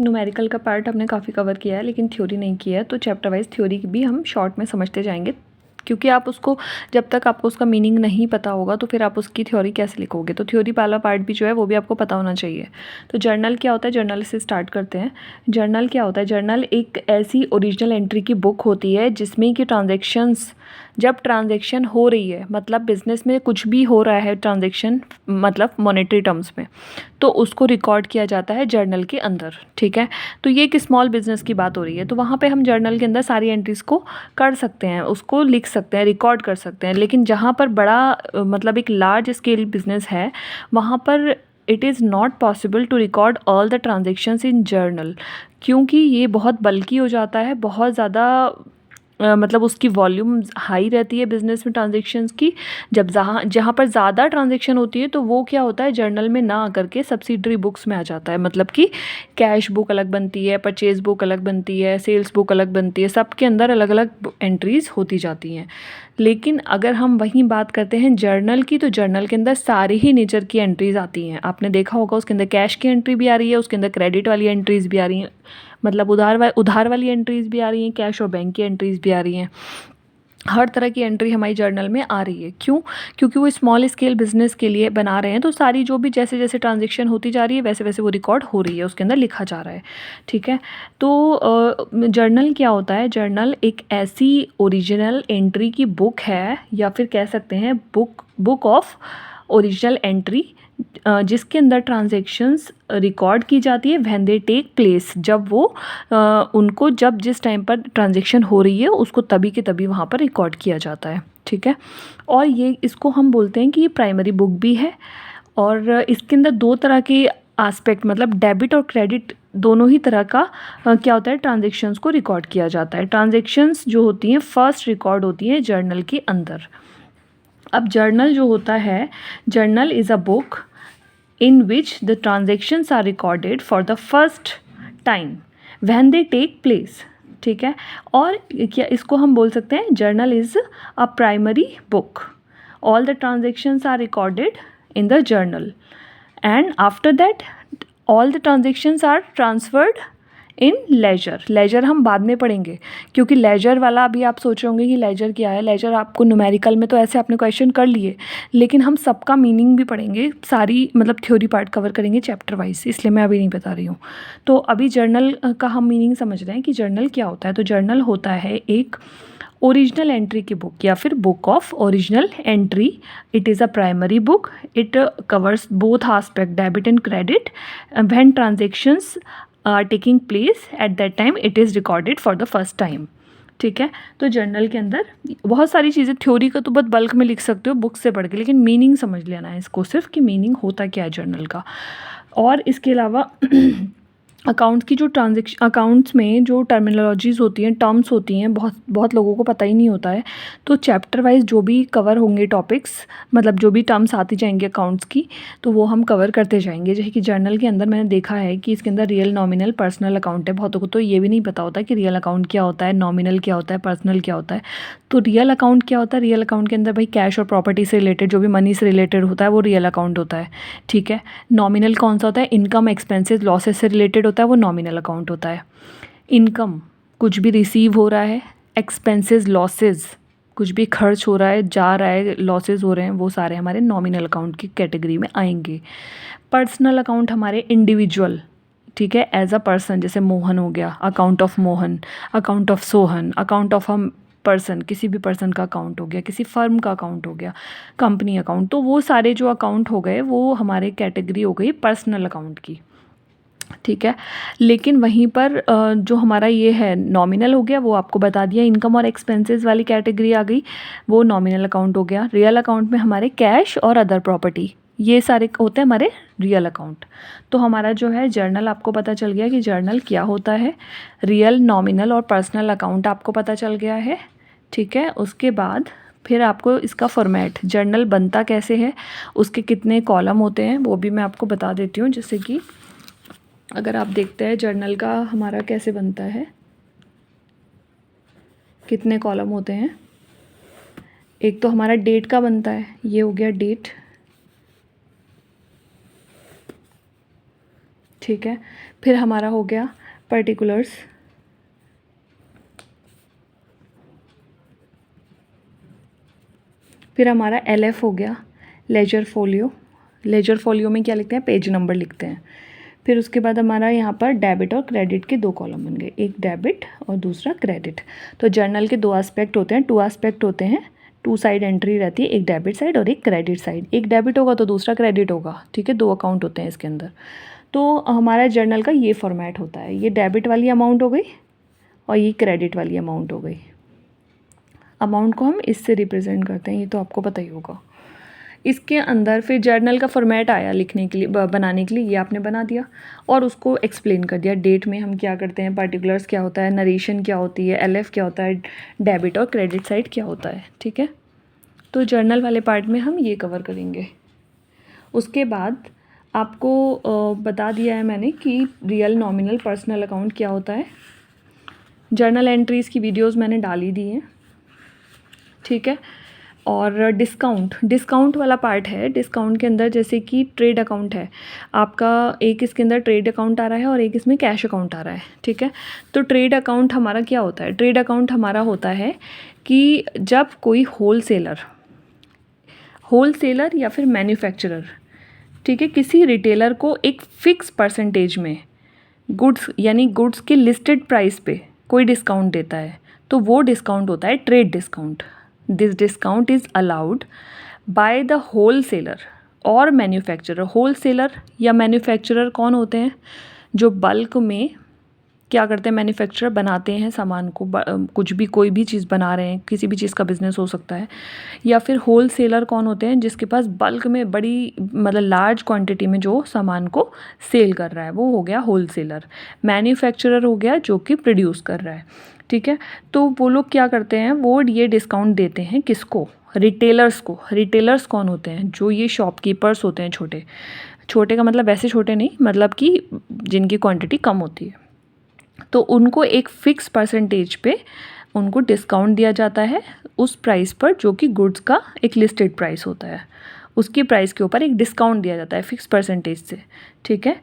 Numerical का part हमने काफ़ी कवर किया है लेकिन थ्योरी नहीं किया है, तो चैप्टर वाइज थ्योरी भी हम शॉर्ट में समझते जाएंगे, क्योंकि आप उसको जब तक आपको उसका मीनिंग नहीं पता होगा तो फिर आप उसकी थ्योरी कैसे लिखोगे। तो थ्योरी वाला पार्ट भी जो है वो भी आपको पता होना चाहिए। तो जर्नल क्या होता है, जर्नल से स्टार्ट करते हैं। जर्नल क्या होता है, जर्नल एक ऐसी ओरिजिनल एंट्री की बुक होती है जिसमें कि ट्रांजेक्शन्स, जब ट्रांजेक्शन हो रही है, मतलब बिजनेस में कुछ भी हो रहा है ट्रांजेक्शन, मतलब मॉनेटरी टर्म्स में, तो उसको रिकॉर्ड किया जाता है जर्नल के अंदर। ठीक है, तो ये एक स्मॉल बिजनेस की बात हो रही है, तो वहाँ पे हम जर्नल के अंदर सारी एंट्रीज़ को कर सकते हैं, उसको लिख सकते हैं, रिकॉर्ड कर सकते हैं। लेकिन जहाँ पर बड़ा मतलब एक लार्ज स्केल बिजनेस है, वहाँ पर it is not possible to record all the transactions in journal, क्योंकि ये बहुत बल्कि हो जाता है, बहुत ज़्यादा मतलब उसकी वॉल्यूम हाई रहती है बिज़नेस में ट्रांजेक्शन्स की। जब जहाँ जहाँ पर ज़्यादा ट्रांजेक्शन होती है तो वो क्या होता है, जर्नल में ना आकर के सब्सिडरी बुक्स में आ जाता है, मतलब कि कैश बुक अलग बनती है, परचेज बुक अलग बनती है, सेल्स बुक अलग बनती है, सबके अंदर अलग अलग एंट्रीज़ होती जाती हैं। लेकिन अगर हम वहीं बात करते हैं जर्नल की, तो जर्नल के अंदर सारी ही नेचर की एंट्रीज़ आती हैं। आपने देखा होगा उसके अंदर कैश की एंट्री भी आ रही है, उसके अंदर क्रेडिट वाली एंट्रीज़ भी आ रही हैं, मतलब उधार वाली एंट्रीज़ भी आ रही हैं, कैश और बैंक की एंट्रीज़ भी आ रही हैं। हर तरह की एंट्री हमारी जर्नल में आ रही है। क्यों? क्योंकि वो स्मॉल स्केल बिजनेस के लिए बना रहे हैं, तो सारी जो भी जैसे जैसे ट्रांजेक्शन होती जा रही है वैसे वैसे वो रिकॉर्ड हो रही है, उसके अंदर लिखा जा रहा है। ठीक है, तो जर्नल क्या होता है, जर्नल एक ऐसी ओरिजिनल एंट्री की बुक है, या फिर कह सकते हैं बुक ऑफ ओरिजिनल एंट्री, जिसके अंदर ट्रांजेक्शन्स रिकॉर्ड की जाती है व्हेन दे टेक प्लेस, जब वो उनको जब जिस टाइम पर ट्रांजेक्शन हो रही है उसको तभी के तभी वहाँ पर रिकॉर्ड किया जाता है। ठीक है, और ये इसको हम बोलते हैं कि ये प्राइमरी बुक भी है, और इसके अंदर दो तरह के आस्पेक्ट, मतलब डेबिट और क्रेडिट दोनों ही तरह का क्या होता है, ट्रांजेक्शन्स को रिकॉर्ड किया जाता है। ट्रांजेक्शन्स जो होती हैं फर्स्ट रिकॉर्ड होती हैं जर्नल के अंदर। अब जर्नल जो होता है, journal is a book in which the transactions are recorded for the first time when they take place। ठीक है, और क्या इसको हम बोल सकते हैं, journal is a primary book, all the transactions are recorded in the journal, and after that all the transactions are transferred in ledger. Ledger हम बाद में पढ़ेंगे, क्योंकि लेजर वाला अभी आप सोच रहे होंगे कि लेजर क्या है। लेजर आपको न्यूमेरिकल में तो ऐसे आपने क्वेश्चन कर लिए, लेकिन हम सबका मीनिंग भी पढ़ेंगे, सारी मतलब थ्योरी पार्ट कवर करेंगे चैप्टर वाइज, इसलिए मैं अभी नहीं बता रही हूँ। तो अभी जर्नल का हम मीनिंग समझ रहे हैं कि जर्नल क्या होता है। तो जर्नल होता है एक ओरिजिनल एंट्री की बुक, या फिर book of original entry. It is a primary book, it covers both aspect debit and credit, when transactions are taking place at that time it is recorded for the first time. ठीक है, तो journal के अंदर बहुत सारी चीज़ें, theory का तो बहुत बल्क में लिख सकते हो बुक से पढ़ के, लेकिन मीनिंग समझ लेना है इसको सिर्फ, कि मीनिंग होता क्या है जर्नल का। और इसके अलावा अकाउंट्स की जो अकाउंट्स में जो टर्मिनोलॉजीज़ होती हैं, टर्म्स होती हैं, बहुत बहुत लोगों को पता ही नहीं होता है। तो चैप्टर वाइज जो भी कवर होंगे टॉपिक्स, मतलब जो भी टर्म्स आती जाएंगे अकाउंट्स की, तो वो हम कवर करते जाएंगे। जैसे कि जर्नल के अंदर मैंने देखा है कि इसके अंदर रियल, नॉमिनल, पर्सनल अकाउंट है। बहुतों को तो ये भी नहीं पता होता कि रियल अकाउंट क्या होता है, नॉमिनल क्या होता है, पर्सनल क्या होता है। तो रियल अकाउंट क्या होता है, रियल अकाउंट के अंदर भाई कैश और प्रॉपर्टी से रिलेटेड, जो भी मनी से रिलेटेड होता है वो रियल अकाउंट होता है। ठीक है, नॉमिनल कौन सा होता है, इनकम, एक्सपेंसेस, लॉसेस से रिलेटेड होता है, वो नॉमिनल अकाउंट होता है। इनकम, कुछ भी रिसीव हो रहा है, एक्सपेंसेस, लॉसेस, कुछ भी खर्च हो रहा है, जा रहा है, लॉसेस हो रहे हैं, वो सारे हमारे नॉमिनल अकाउंट की कैटेगरी में आएंगे। पर्सनल अकाउंट हमारे इंडिविजुअल, ठीक है, एज अ पर्सन, जैसे मोहन हो गया, account of Mohan, account of Sohan, account of हम पर्सन, किसी भी पर्सन का अकाउंट हो गया, किसी फर्म का अकाउंट हो गया, कंपनी अकाउंट। तो वो सारे जो अकाउंट हो गए वो हमारे कैटेगरी हो गई पर्सनल अकाउंट की। ठीक है, लेकिन वहीं पर जो हमारा ये है नॉमिनल हो गया, वो आपको बता दिया, इनकम और एक्सपेंसेस वाली कैटेगरी आ गई, वो नॉमिनल अकाउंट हो गया। रियल अकाउंट में हमारे कैश और अदर प्रॉपर्टी, ये सारे होते हैं हमारे रियल अकाउंट। तो हमारा जो है जर्नल, आपको पता चल गया कि जर्नल क्या होता है, रियल, नॉमिनल और पर्सनल अकाउंट आपको पता चल गया है। ठीक है, उसके बाद फिर आपको इसका फॉर्मेट, जर्नल बनता कैसे है, उसके कितने कॉलम होते हैं, वो भी मैं आपको बता देती हूँ। जैसे कि अगर आप देखते हैं जर्नल का हमारा कैसे बनता है, कितने कॉलम होते हैं। एक तो हमारा डेट का बनता है, ये हो गया डेट। ठीक है। फिर हमारा हो गया पर्टिकुलर्स, फिर हमारा LF हो गया, लेजर फोलियो। लेजर फोलियो में क्या लिखते हैं, पेज नंबर लिखते हैं। फिर उसके बाद हमारा यहाँ पर डेबिट और क्रेडिट के 2 कॉलम बन गए, एक डेबिट और दूसरा क्रेडिट। तो जर्नल के 2 एस्पेक्ट होते हैं, 2 एस्पेक्ट होते हैं, 2 साइड एंट्री रहती है, एक डेबिट साइड और एक क्रेडिट साइड। एक डेबिट होगा तो दूसरा क्रेडिट होगा, ठीक है, 2 अकाउंट होते हैं इसके अंदर। तो हमारा जर्नल का ये फॉर्मेट होता है, ये डेबिट वाली अमाउंट हो गई और ये क्रेडिट वाली अमाउंट हो गई। अमाउंट को हम इससे रिप्रेजेंट करते हैं, ये तो आपको पता ही होगा। इसके अंदर फिर जर्नल का फॉर्मेट आया लिखने के लिए, बनाने के लिए, ये आपने बना दिया और उसको एक्सप्लेन कर दिया। डेट में हम क्या करते हैं, पर्टिकुलर्स क्या होता है, नरेशन क्या होती है, LF क्या होता है, डेबिट और क्रेडिट साइड क्या होता है, ठीक है। तो जर्नल वाले पार्ट में हम ये कवर करेंगे। उसके बाद आपको बता दिया है मैंने कि रियल, नॉमिनल, पर्सनल अकाउंट क्या होता है। जर्नल एंट्रीज़ की वीडियोज़ मैंने डाली दी हैं, ठीक है। और डिस्काउंट वाला पार्ट है। डिस्काउंट के अंदर जैसे कि ट्रेड अकाउंट है आपका, एक इसके अंदर ट्रेड अकाउंट आ रहा है और एक इसमें कैश अकाउंट आ रहा है, ठीक है। तो ट्रेड अकाउंट हमारा क्या होता है, ट्रेड अकाउंट हमारा होता है कि जब कोई होलसेलर या फिर मैन्युफैक्चरर, ठीक है, किसी रिटेलर को एक फ़िक्स परसेंटेज में गुड्स, यानी गुड्स के लिस्टेड प्राइस पे कोई डिस्काउंट देता है, तो वो डिस्काउंट होता है trade discount. This discount is allowed by the wholesaler और मैन्युफैक्चरर। होलसेलर या मैन्युफैक्चरर कौन होते हैं, जो बल्क में क्या करते हैं, मैन्युफैक्चरर बनाते हैं सामान को, कुछ भी, कोई भी चीज़ बना रहे हैं, किसी भी चीज़ का बिजनेस हो सकता है। या फिर होलसेलर कौन होते हैं, जिसके पास बल्क में बड़ी, मतलब लार्ज क्वांटिटी में जो सामान को सेल कर रहा है, वो हो गया होलसेलर। मैन्युफैक्चरर हो गया जो कि प्रोड्यूस कर रहा है, ठीक है। तो वो लोग क्या करते हैं, वो ये डिस्काउंट देते हैं किसको, रिटेलर्स को। रिटेलर्स कौन होते हैं, जो ये शॉपकीपर्स होते हैं, छोटे छोटे का मतलब वैसे छोटे नहीं, मतलब कि जिनकी क्वांटिटी कम होती है, तो उनको एक फ़िक्स परसेंटेज पे उनको डिस्काउंट दिया जाता है उस प्राइस पर, जो कि गुड्स का एक लिस्टेड प्राइस होता है, उसकी प्राइस के ऊपर एक डिस्काउंट दिया जाता है फ़िक्स परसेंटेज से, ठीक है।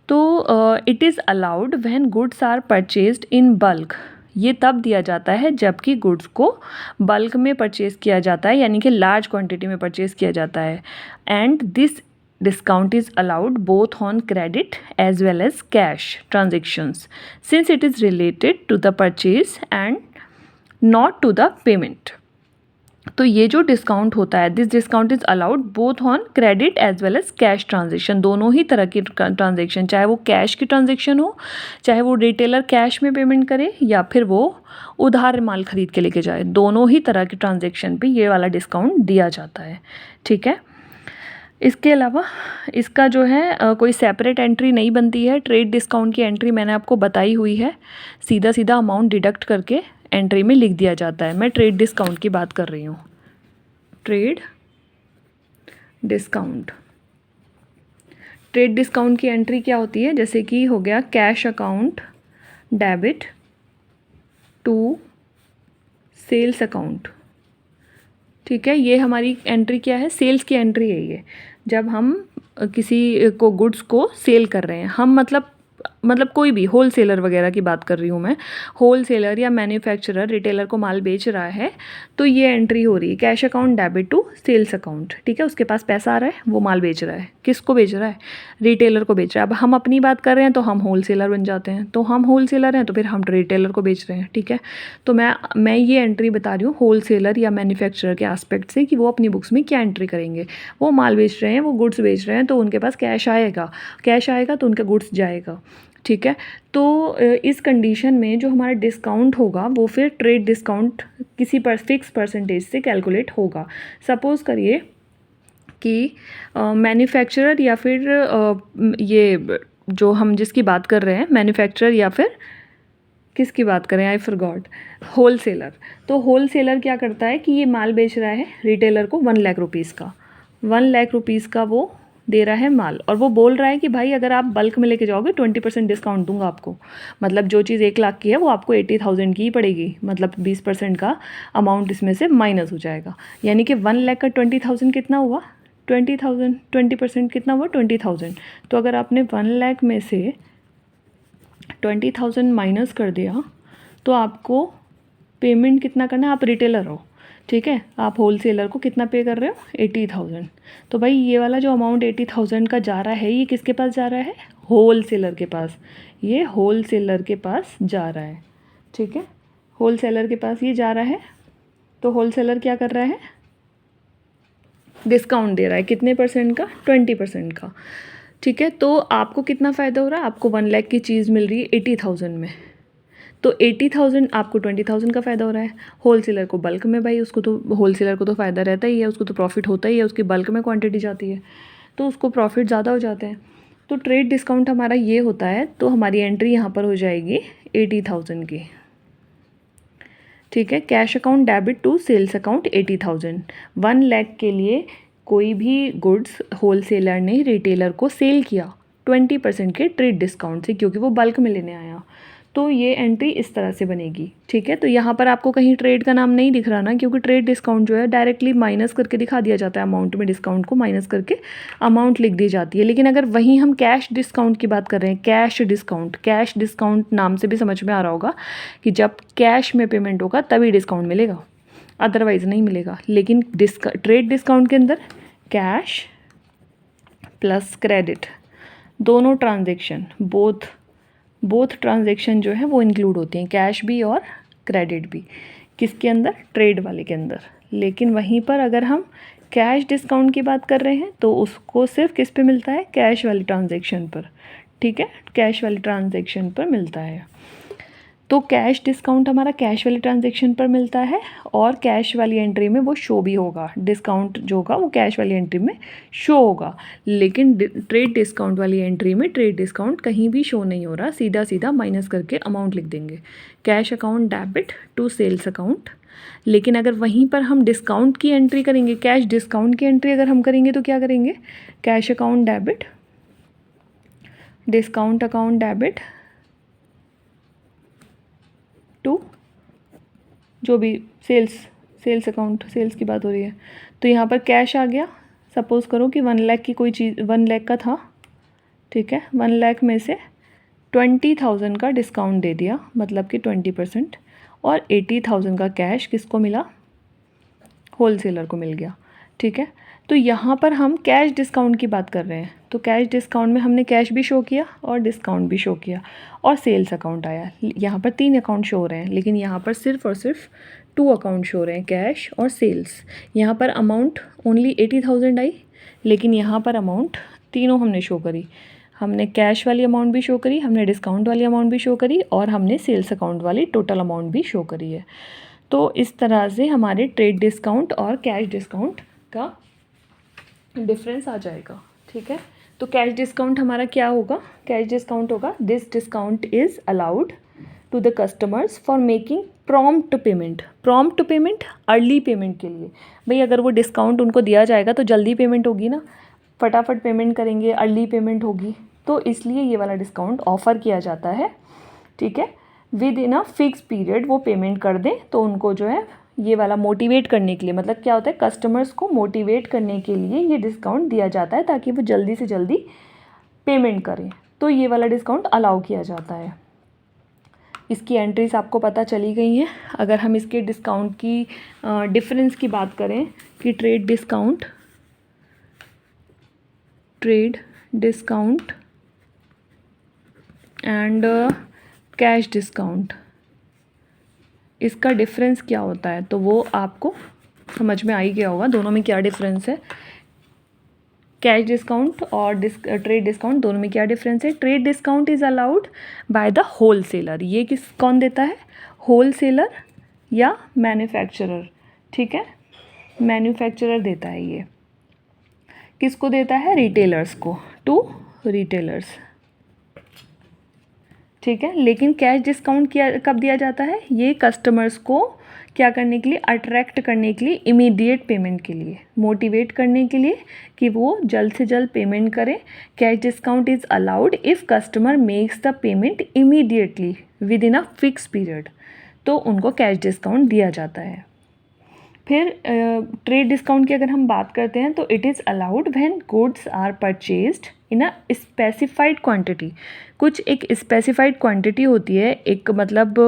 तो it is allowed when goods are purchased in bulk. ये तब दिया जाता है जबकि गुड्स को बल्क में परचेज़ किया जाता है, यानी कि लार्ज क्वांटिटी में परचेज़ किया जाता है। And this discount is allowed both on credit as well as cash transactions since it is related to the purchase and not to the payment. तो ये जो डिस्काउंट होता है, this discount is allowed both on credit as well as cash transaction, दोनों ही तरह की transaction, चाहे वो कैश की ट्रांजेक्शन हो, चाहे वो रिटेलर कैश में पेमेंट करे या फिर वो उधार माल खरीद के लेके जाए, दोनों ही तरह की ट्रांजेक्शन पे ये वाला डिस्काउंट दिया जाता है, ठीक है। इसके अलावा इसका जो है कोई सेपरेट एंट्री नहीं बनती है। ट्रेड डिस्काउंट की एंट्री मैंने आपको बताई हुई है, सीधा सीधा अमाउंट डिडक्ट करके एंट्री में लिख दिया जाता है। मैं ट्रेड डिस्काउंट की बात कर रही हूँ। ट्रेड डिस्काउंट, ट्रेड डिस्काउंट की एंट्री क्या होती है, जैसे कि हो गया cash account debit to sales account, ठीक है। ये हमारी एंट्री क्या है, सेल्स की एंट्री है ये। जब हम किसी को गुड्स को सेल कर रहे हैं, हम मतलब कोई भी होलसेलर वगैरह की बात कर रही हूँ मैं, होलसेलर या मैन्युफैक्चरर रिटेलर को माल बेच रहा है, तो ये एंट्री हो रही है cash account debit to sales account, ठीक है। उसके पास पैसा आ रहा है, वो माल बेच रहा है, किसको बेच रहा है, रिटेलर को बेच रहा है। अब हम अपनी बात कर रहे हैं तो हम होलसेलर बन जाते हैं, तो हम होलसेलर हैं तो फिर हम रिटेलर को बेच रहे हैं, ठीक है। तो मैं ये एंट्री बता रही हूँ होलसेलर या मैन्युफैक्चरर के एस्पेक्ट से कि वो अपनी बुक्स में क्या एंट्री करेंगे। वो माल बेच रहे हैं, वो गुड्स बेच रहे हैं, तो उनके पास कैश आएगा तो उनका गुड्स जाएगा, ठीक है। तो इस कंडीशन में जो हमारा डिस्काउंट होगा वो फिर ट्रेड डिस्काउंट किसी पर फिक्स परसेंटेज से कैलकुलेट होगा। सपोज़ करिए कि मैन्युफैक्चरर या फिर ये जो हम जिसकी बात कर रहे हैं, मैन्युफैक्चरर या फिर किसकी बात करें, आई फॉरगॉट, होलसेलर। तो होलसेलर क्या करता है कि ये माल बेच रहा है रिटेलर को 1 लाख रुपीज़ का, 1 लाख रुपीज़ का वो दे रहा है माल, और वो बोल रहा है कि भाई अगर आप बल्क में लेके जाओगे 20% डिस्काउंट दूंगा आपको। मतलब जो चीज़ 1 लाख की है वो आपको 80,000 की ही पड़ेगी, मतलब 20% का अमाउंट इसमें से माइनस हो जाएगा, यानी कि 1 लाख का 20,000 कितना हुआ, 20,000, 20% कितना हुआ 20,000। तो अगर आपने 1 लाख में से 20,000 माइनस कर दिया तो आपको पेमेंट कितना करना है। आप रिटेलर हो, ठीक है, आप होलसेलर को कितना पे कर रहे हो 80,000। तो भाई ये वाला जो अमाउंट 80,000 का जा रहा है ये किसके पास जा रहा है, होलसेलर के पास। ये होलसेलर के पास जा रहा है, ठीक है, होलसेलर के पास ये जा रहा है। तो होलसेलर क्या कर रहा है, डिस्काउंट दे रहा है कितने परसेंट का, 20% का, ठीक है। तो आपको कितना फ़ायदा हो रहा है, आपको 1 लाख की चीज़ मिल रही है 80,000 में, तो 80,000 आपको 20,000 का फ़ायदा हो रहा है। होलसेलर को बल्क में, भाई उसको तो होलसेलर को तो फ़ायदा रहता ही है, उसको तो प्रॉफिट होता ही है, उसकी बल्क में क्वांटिटी जाती है तो उसको प्रॉफिट ज़्यादा हो जाते हैं। तो ट्रेड डिस्काउंट हमारा ये होता है। तो हमारी एंट्री यहाँ पर हो जाएगी 80,000 की, ठीक है। Cash account debit to sales account 80,000। 1 lakh के लिए कोई भी गुड्स होलसेलर ने रिटेलर को सेल किया 20% के ट्रेड डिस्काउंट से, क्योंकि वो बल्क में लेने आया। तो ये एंट्री इस तरह से बनेगी, ठीक है। तो यहाँ पर आपको कहीं ट्रेड का नाम नहीं दिख रहा ना, क्योंकि ट्रेड डिस्काउंट जो है डायरेक्टली माइनस करके दिखा दिया जाता है, अमाउंट में डिस्काउंट को माइनस करके अमाउंट लिख दी जाती है। लेकिन अगर वहीं हम कैश डिस्काउंट की बात कर रहे हैं, कैश डिस्काउंट नाम से भी समझ में आ रहा होगा कि जब कैश में पेमेंट होगा तभी डिस्काउंट मिलेगा, अदरवाइज़ नहीं मिलेगा। लेकिन ट्रेड डिस्काउंट के अंदर कैश प्लस क्रेडिट दोनों ट्रांजेक्शन, बोथ ट्रांजेक्शन जो है वो इंक्लूड होती हैं, कैश भी और क्रेडिट भी। किसके अंदर, ट्रेड वाले के अंदर। लेकिन वहीं पर अगर हम कैश डिस्काउंट की बात कर रहे हैं तो उसको सिर्फ किस पे मिलता है, कैश वाली ट्रांजेक्शन पर, ठीक है, कैश वाली ट्रांजेक्शन पर मिलता है। तो कैश डिस्काउंट हमारा कैश वाली ट्रांजेक्शन पर मिलता है और कैश वाली एंट्री में वो शो भी होगा, डिस्काउंट जो होगा वो कैश वाली एंट्री में शो होगा। लेकिन ट्रेड डिस्काउंट वाली एंट्री में ट्रेड डिस्काउंट कहीं भी शो नहीं हो रहा, सीधा सीधा माइनस करके अमाउंट लिख देंगे, cash account debit to sales account. लेकिन अगर वहीं पर हम डिस्काउंट की एंट्री करेंगे, कैश डिस्काउंट की एंट्री अगर हम करेंगे तो क्या करेंगे, cash account debit discount account debit to जो भी सेल्स अकाउंट, सेल्स की बात हो रही है। तो यहाँ पर कैश आ गया, सपोज़ करो कि 1 लाख की कोई चीज़ 1 लाख का था, ठीक है, 1 लाख में से 20,000 का डिस्काउंट दे दिया, मतलब कि 20%, और 80,000 का कैश किसको मिला, होलसेलर को मिल गया, ठीक है। तो यहाँ पर हम कैश डिस्काउंट की बात कर रहे हैं, तो कैश डिस्काउंट में हमने कैश भी शो किया और डिस्काउंट भी शो किया और सेल्स अकाउंट आया। यहाँ पर 3 अकाउंट शो हो रहे हैं, लेकिन यहाँ पर सिर्फ और सिर्फ 2 अकाउंट शो हो रहे हैं, कैश और सेल्स। यहाँ पर अमाउंट ओनली 80,000 आई, लेकिन यहाँ पर अमाउंट तीनों हमने शो करी, हमने कैश वाली अमाउंट भी शो करी, हमने डिस्काउंट वाली अमाउंट भी शो करी और हमने सेल्स अकाउंट वाली टोटल अमाउंट भी शो करी है। तो इस तरह से हमारे ट्रेड डिस्काउंट और कैश डिस्काउंट का डिफरेंस आ जाएगा, ठीक है। तो कैश डिस्काउंट हमारा क्या होगा, कैश डिस्काउंट होगा, this discount is allowed to the customers for making prompt payment. Prompt payment early payment के लिए, भाई अगर वो डिस्काउंट उनको दिया जाएगा तो जल्दी पेमेंट होगी ना, फटाफट पेमेंट करेंगे, अर्ली पेमेंट होगी, तो इसलिए ये वाला डिस्काउंट ऑफ़र किया जाता है, ठीक है। With in a fix period वो पेमेंट कर दें तो उनको जो है ये वाला मोटिवेट करने के लिए, मतलब क्या होता है, कस्टमर्स को मोटिवेट करने के लिए ये डिस्काउंट दिया जाता है ताकि वो जल्दी से जल्दी पेमेंट करें, तो ये वाला डिस्काउंट अलाउ किया जाता है। इसकी एंट्रीज आपको पता चली गई हैं। अगर हम इसके डिस्काउंट की डिफरेंस की बात करें कि trade discount and cash discount, इसका डिफरेंस क्या होता है, तो वो आपको समझ में आ ही गया होगा दोनों में क्या डिफरेंस है। कैश डिस्काउंट और ट्रेड डिस्काउंट दोनों में क्या डिफरेंस है। Trade discount is allowed by the wholesaler, ये कौन देता है, होलसेलर या मैन्युफैक्चरर, ठीक है, मैन्युफैक्चरर देता है। ये किसको देता है, रिटेलर्स को, टू रिटेलर्स, ठीक है। लेकिन कैश डिस्काउंट कब दिया जाता है, ये कस्टमर्स को क्या करने के लिए, अट्रैक्ट करने के लिए, इमीडिएट पेमेंट के लिए, मोटिवेट करने के लिए कि वो जल्द से जल्द पेमेंट करें। Cash discount is allowed if customer makes the payment immediately with in a fix period, तो उनको कैश डिस्काउंट दिया जाता है। फिर ट्रेड डिस्काउंट की अगर हम बात करते हैं तो it is allowed when goods are purchased in a specified quantity. कुछ एक स्पेसिफाइड क्वांटिटी होती है, एक मतलब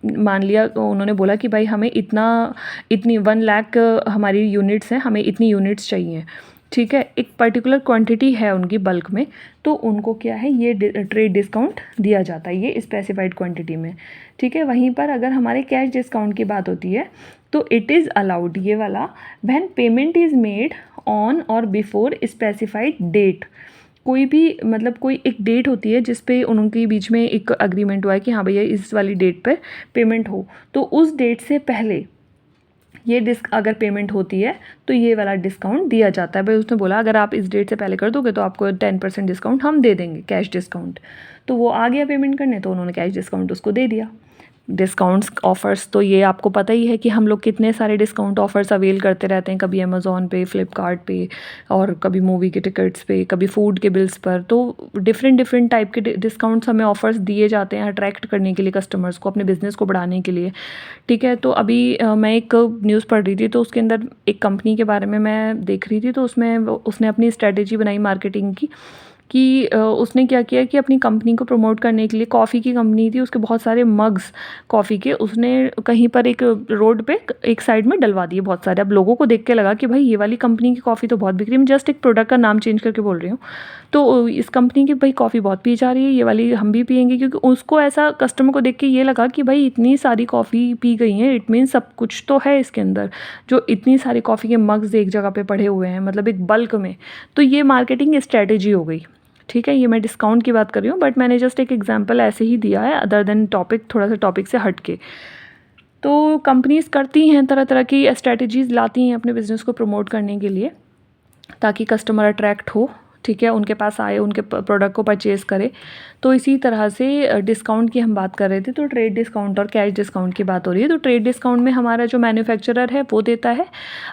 मान लिया उन्होंने बोला कि भाई हमें इतनी 1 लाख हमारी यूनिट्स हैं, हमें इतनी यूनिट्स चाहिए, ठीक है, एक पर्टिकुलर क्वांटिटी है उनकी बल्क में, तो उनको क्या है ये ट्रेड डिस्काउंट दिया जाता है ये स्पेसिफाइड क्वांटिटी में, ठीक है। वहीं पर अगर हमारे कैश डिस्काउंट की बात होती है तो इट इज़ अलाउड ये वाला when payment is made on और बिफोर स्पेसिफाइड डेट। कोई भी मतलब कोई एक डेट होती है जिस पे उनके बीच में एक अग्रीमेंट हुआ है कि हाँ भैया इस वाली डेट पर पेमेंट हो, तो उस डेट से पहले ये अगर पेमेंट होती है तो ये वाला डिस्काउंट दिया जाता है। भाई उसने बोला अगर आप इस डेट से पहले कर दोगे तो आपको 10% डिस्काउंट हम दे देंगे, कैश डिस्काउंट। तो वो आ गया पेमेंट करने, तो उन्होंने कैश डिस्काउंट उसको दे दिया। डिस्काउंट्स ऑफ़र्स तो ये आपको पता ही है कि हम लोग कितने सारे डिस्काउंट ऑफ़र्स अवेल करते रहते हैं, कभी अमेज़ॉन पे, फ्लिपकार्ट पे, और कभी मूवी के टिकट्स पे, कभी फूड के बिल्स पर। तो डिफरेंट टाइप के डिस्काउंट्स हमें ऑफ़र्स दिए जाते हैं अट्रैक्ट करने के लिए कस्टमर्स को, अपने बिज़नेस को बढ़ाने के लिए, ठीक है। तो अभी मैं एक न्यूज़ पढ़ रही थी तो उसके अंदर एक कंपनी के बारे में मैं देख रही थी, तो उसमें उसने अपनी स्ट्रेटेजी बनाई मार्केटिंग की कि उसने क्या किया कि अपनी कंपनी को प्रमोट करने के लिए, कॉफ़ी की कंपनी थी, उसके बहुत सारे मग्स कॉफ़ी के उसने कहीं पर एक रोड पे एक साइड में डलवा दिए बहुत सारे। अब लोगों को देख के लगा कि भाई ये वाली कंपनी की कॉफ़ी तो बहुत बिक रही है, मैं जस्ट एक प्रोडक्ट का नाम चेंज करके बोल रही हूँ, तो इस कंपनी की भाई कॉफ़ी बहुत पी जा रही है, ये वाली हम भी पियेंगे, क्योंकि उसको ऐसा कस्टमर को देख के ये लगा कि भाई इतनी सारी कॉफ़ी पी गई हैं, इट मीन्स सब कुछ तो है इसके अंदर, जो इतनी सारी कॉफ़ी के मग्स एक जगह पे पड़े हुए हैं, मतलब एक बल्क में। तो ये मार्केटिंग स्ट्रेटेजी हो गई, ठीक है। ये मैं डिस्काउंट की बात कर रही हूँ, बट मैंने जस्ट एक एग्जांपल ऐसे ही दिया है, अदर देन टॉपिक, थोड़ा सा टॉपिक से हट के। तो कंपनीज़ करती हैं तरह तरह की स्ट्रेटजीज़, लाती हैं अपने बिज़नेस को प्रमोट करने के लिए ताकि कस्टमर अट्रैक्ट हो, ठीक है, उनके पास आए, उनके प्रोडक्ट को परचेज़ करे। तो इसी तरह से डिस्काउंट की हम बात कर रहे थे, तो ट्रेड डिस्काउंट और कैश डिस्काउंट की बात हो रही है। तो ट्रेड डिस्काउंट में हमारा जो मैन्युफैक्चरर है वो देता है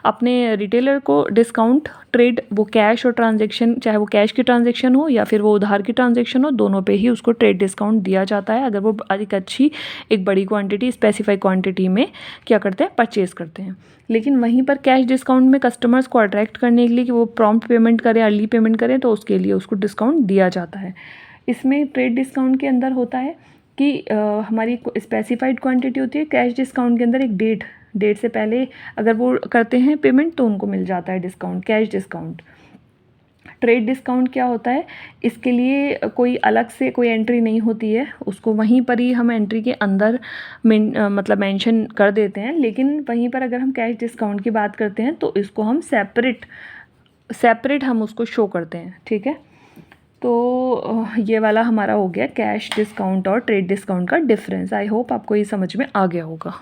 अपने रिटेलर को डिस्काउंट, ट्रेड वो कैश और ट्रांजेक्शन, चाहे वो कैश की ट्रांजेक्शन हो या फिर वो उधार की ट्रांजेक्शन हो, दोनों पे ही उसको ट्रेड डिस्काउंट दिया जाता है अगर वो एक अच्छी, एक बड़ी क्वांटिटी, स्पेसिफाइड क्वांटिटी में क्या करते हैं, परचेज़ करते हैं। लेकिन वहीं पर कैश डिस्काउंट में कस्टमर्स को अट्रैक्ट करने के लिए कि वो प्रॉम्प्ट पेमेंट करें, अर्ली पेमेंट करें, तो उसके लिए उसको डिस्काउंट दिया जाता है। इसमें ट्रेड डिस्काउंट के अंदर होता है कि हमारी स्पेसिफाइड क्वांटिटी होती है, कैश डिस्काउंट के अंदर एक डेट से पहले अगर वो करते हैं पेमेंट तो उनको मिल जाता है discount, cash discount. Trade discount क्या होता है, इसके लिए कोई अलग से कोई एंट्री नहीं होती है, उसको वहीं पर ही हम एंट्री के अंदर मतलब मेंशन कर देते हैं। लेकिन वहीं पर अगर हम कैश डिस्काउंट की बात करते हैं तो इसको हम सेपरेट हम उसको शो करते हैं, ठीक है। तो ये वाला हमारा हो गया कैश डिस्काउंट और ट्रेड डिस्काउंट का डिफरेंस। आई होप आपको ये समझ में आ गया होगा।